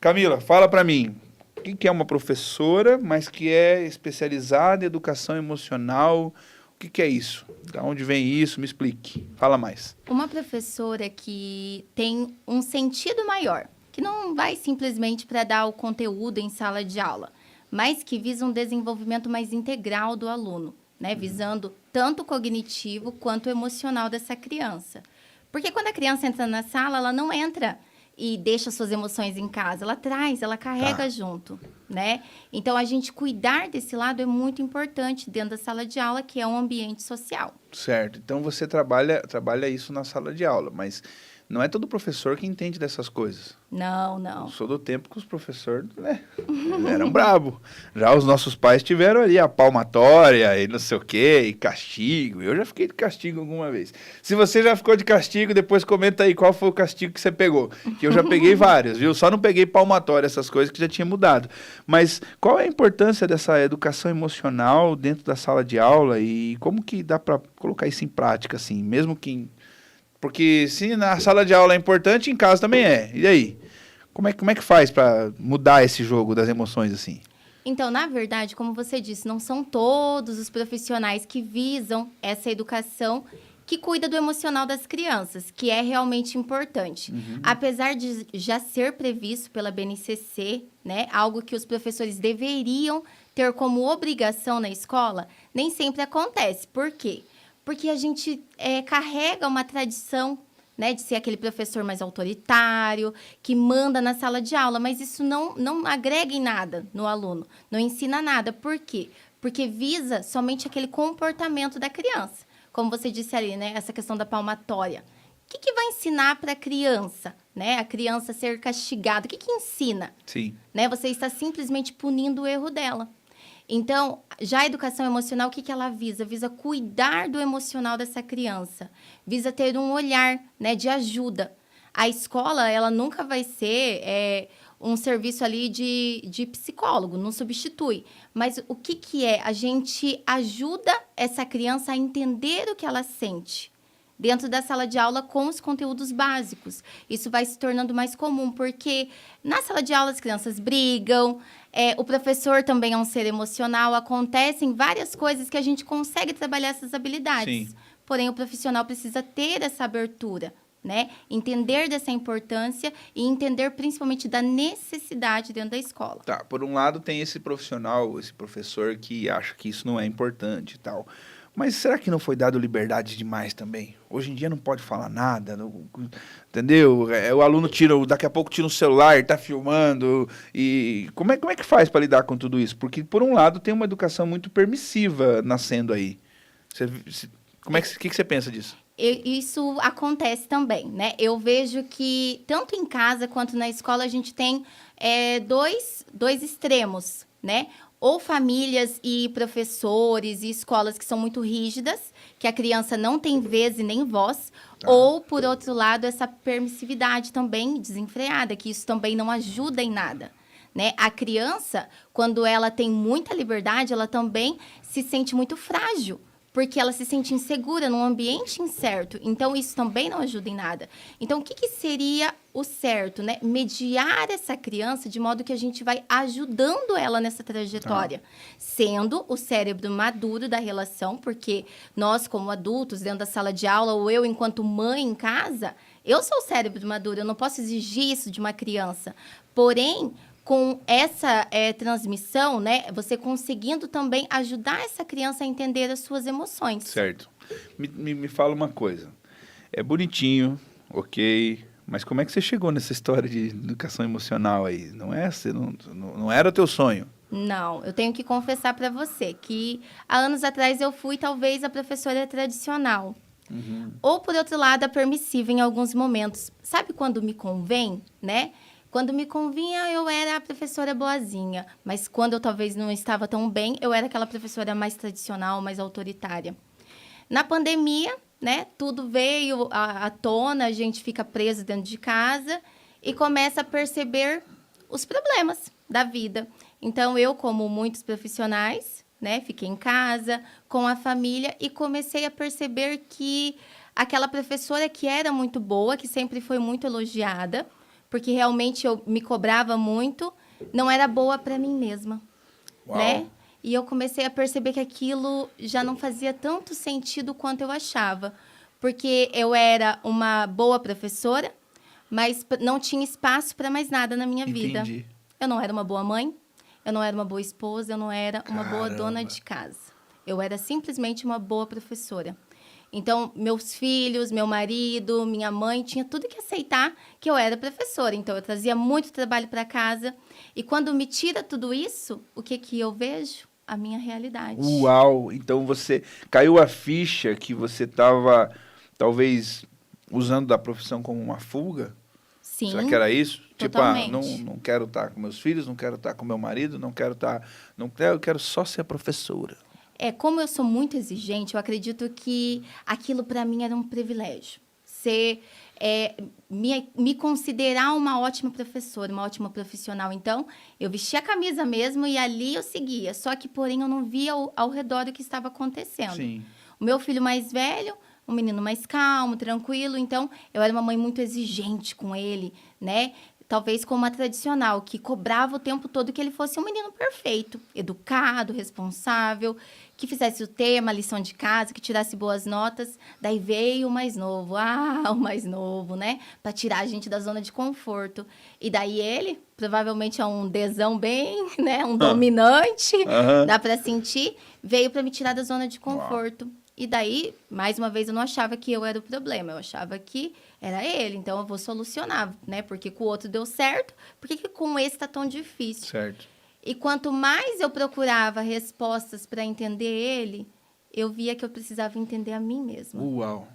Camila, fala para mim. O que é uma professora, mas que é especializada em educação emocional? O que é isso? Da onde vem isso? Me explique. Fala mais. Uma professora que tem um sentido maior, que não vai simplesmente para dar o conteúdo em sala de aula, mas que visa um desenvolvimento mais integral do aluno, né? Visando tanto o cognitivo quanto o emocional dessa criança. Porque quando a criança entra na sala, ela não entra e deixa suas emoções em casa, ela traz, ela carrega junto, né? Então, a gente cuidar desse lado é muito importante dentro da sala de aula, que é um ambiente social. Certo. Então você trabalha isso na sala de aula, mas não é todo professor que entende dessas coisas. Não, Eu não. sou do tempo que os professores, né, eram brabo. Já os nossos pais tiveram ali a palmatória e não sei o quê, e castigo. Eu já fiquei de castigo alguma vez. Se você já ficou de castigo, depois comenta aí qual foi o castigo que você pegou. Que eu já peguei vários, viu? Só não peguei palmatória, essas coisas que já tinha mudado. Mas qual é a importância dessa educação emocional dentro da sala de aula e como que dá para colocar isso em prática, assim, mesmo que... Porque se na sala de aula é importante, em casa também é. E aí? Como é que faz para mudar esse jogo das emoções assim? Então, na verdade, como você disse, não são todos os profissionais que visam essa educação que cuida do emocional das crianças, que é realmente importante. Apesar de já ser previsto pela BNCC, né, algo que os professores deveriam ter como obrigação na escola, nem sempre acontece. Por quê? Porque a gente carrega uma tradição, né, de ser aquele professor mais autoritário, que manda na sala de aula, mas isso não agrega em nada no aluno, não ensina nada. Por quê? Porque visa somente aquele comportamento da criança. Como você disse ali, né, essa questão da palmatória. O que vai ensinar para a criança, né? A criança ser castigada. O que ensina? Sim. Né? Você está simplesmente punindo o erro dela. Então, já a educação emocional, o que ela visa? Visa cuidar do emocional dessa criança. Visa ter um olhar, né, de ajuda. A escola, ela nunca vai ser um serviço ali de psicólogo, não substitui. Mas o que é? A gente ajuda essa criança a entender o que ela sente dentro da sala de aula com os conteúdos básicos. Isso vai se tornando mais comum, porque na sala de aula as crianças brigam, o professor também é um ser emocional, acontecem várias coisas que a gente consegue trabalhar essas habilidades. Sim. Porém, o profissional precisa ter essa abertura, né? Entender dessa importância e entender principalmente da necessidade dentro da escola. Tá, por um lado tem esse profissional, esse professor que acha que isso não é importante e tal. Mas será que não foi dado liberdade demais também? Hoje em dia não pode falar nada, entendeu? O aluno daqui a pouco tira o celular, está filmando. E como é que faz para lidar com tudo isso? Porque, por um lado, tem uma educação muito permissiva nascendo aí. O que você pensa disso? Isso acontece também, né? Eu vejo que, tanto em casa quanto na escola, a gente tem dois extremos, né? Ou famílias e professores e escolas que são muito rígidas, que a criança não tem vez e nem voz, ou, por outro lado, essa permissividade também desenfreada, que isso também não ajuda em nada, né? A criança, quando ela tem muita liberdade, ela também se sente muito frágil, porque ela se sente insegura num ambiente incerto. Então, isso também não ajuda em nada. Então, o que seria o certo, né? Mediar essa criança de modo que a gente vai ajudando ela nessa trajetória. Sendo o cérebro maduro da relação, porque nós, como adultos, dentro da sala de aula, ou eu, enquanto mãe em casa, eu sou o cérebro maduro, eu não posso exigir isso de uma criança. Porém, com essa transmissão, né, você conseguindo também ajudar essa criança a entender as suas emoções. Certo. Me fala uma coisa. É bonitinho, ok, mas como é que você chegou nessa história de educação emocional aí? Não era o teu sonho? Não, eu tenho que confessar para você que há anos atrás eu fui talvez a professora tradicional. Ou, por outro lado, a permissiva em alguns momentos. Sabe quando me convém, né? Quando me convinha, eu era a professora boazinha. Mas quando eu talvez não estava tão bem, eu era aquela professora mais tradicional, mais autoritária. Na pandemia, né, tudo veio à tona, a gente fica preso dentro de casa e começa a perceber os problemas da vida. Então, eu, como muitos profissionais, né, fiquei em casa com a família e comecei a perceber que aquela professora que era muito boa, que sempre foi muito elogiada, porque realmente eu me cobrava muito, não era boa para mim mesma, Uau. né? E eu comecei a perceber que aquilo já não fazia tanto sentido quanto eu achava, porque eu era uma boa professora, mas não tinha espaço para mais nada na minha vida. Entendi. Eu não era uma boa mãe, eu não era uma boa esposa, eu não era uma boa dona de casa. Eu era simplesmente uma boa professora. Então, meus filhos, meu marido, minha mãe, tinha tudo que aceitar que eu era professora. Então, eu trazia muito trabalho para casa. E quando me tira tudo isso, o que eu vejo? A minha realidade. Uau! Então você caiu a ficha que você estava talvez usando da profissão como uma fuga? Sim. Será que era isso? Totalmente. Tipo, não quero estar com meus filhos, não quero estar com meu marido, eu quero só ser professora. Como eu sou muito exigente, eu acredito que aquilo para mim era um privilégio. Me considerar uma ótima professora, uma ótima profissional. Então, eu vestia a camisa mesmo e ali eu seguia. Só que, porém, eu não via ao redor o que estava acontecendo. Sim. O meu filho mais velho, um menino mais calmo, tranquilo. Então, eu era uma mãe muito exigente com ele, né? Talvez como a tradicional, que cobrava o tempo todo que ele fosse um menino perfeito, educado, responsável, que fizesse o tema, a lição de casa, que tirasse boas notas. Daí veio o mais novo, né? Para tirar a gente da zona de conforto. E daí ele, provavelmente é um desão bem, né? Um dominante, dá para sentir, veio para me tirar da zona de conforto. Uau. E daí, mais uma vez, eu não achava que eu era o problema, eu achava que era ele. Então, eu vou solucionar, né? Porque com o outro deu certo, por que com esse tá tão difícil? Certo. E quanto mais eu procurava respostas para entender ele, eu via que eu precisava entender a mim mesma. Uau!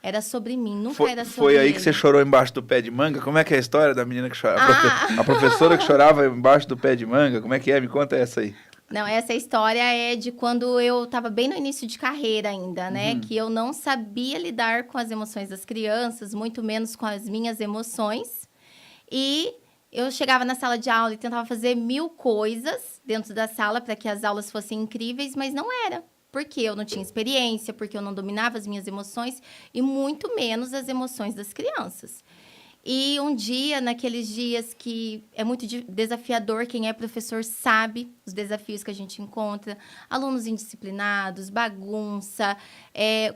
Era sobre mim, nunca era sobre Foi aí ele. que você chorou embaixo do pé de manga? Como é que é a história da menina que chorava? A professora que chorava embaixo do pé de manga? Como é que é? Me conta essa aí. Não, essa história é de quando eu estava bem no início de carreira ainda, né? Que eu não sabia lidar com as emoções das crianças, muito menos com as minhas emoções. E eu chegava na sala de aula e tentava fazer 1000 coisas dentro da sala para que as aulas fossem incríveis, mas não era. Porque eu não tinha experiência, porque eu não dominava as minhas emoções e muito menos as emoções das crianças. E um dia, naqueles dias que é muito desafiador, quem é professor sabe os desafios que a gente encontra. Alunos indisciplinados, bagunça,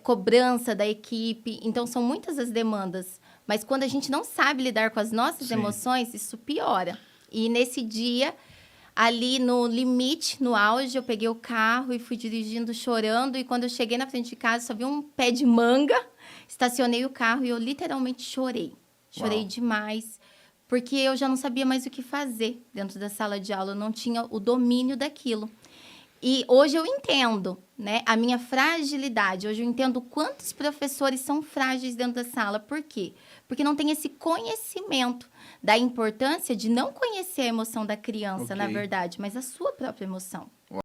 cobrança da equipe. Então, são muitas as demandas. Mas quando a gente não sabe lidar com as nossas emoções, isso piora. E nesse dia, ali no limite, no auge, eu peguei o carro e fui dirigindo, chorando. E quando eu cheguei na frente de casa, só vi um pé de manga. Estacionei o carro e eu literalmente chorei. Chorei demais, porque eu já não sabia mais o que fazer dentro da sala de aula. Eu não tinha o domínio daquilo. E hoje eu entendo, né, a minha fragilidade. Hoje eu entendo quantos professores são frágeis dentro da sala. Por quê? Porque não tem esse conhecimento da importância de não conhecer a emoção da criança, na verdade, mas a sua própria emoção.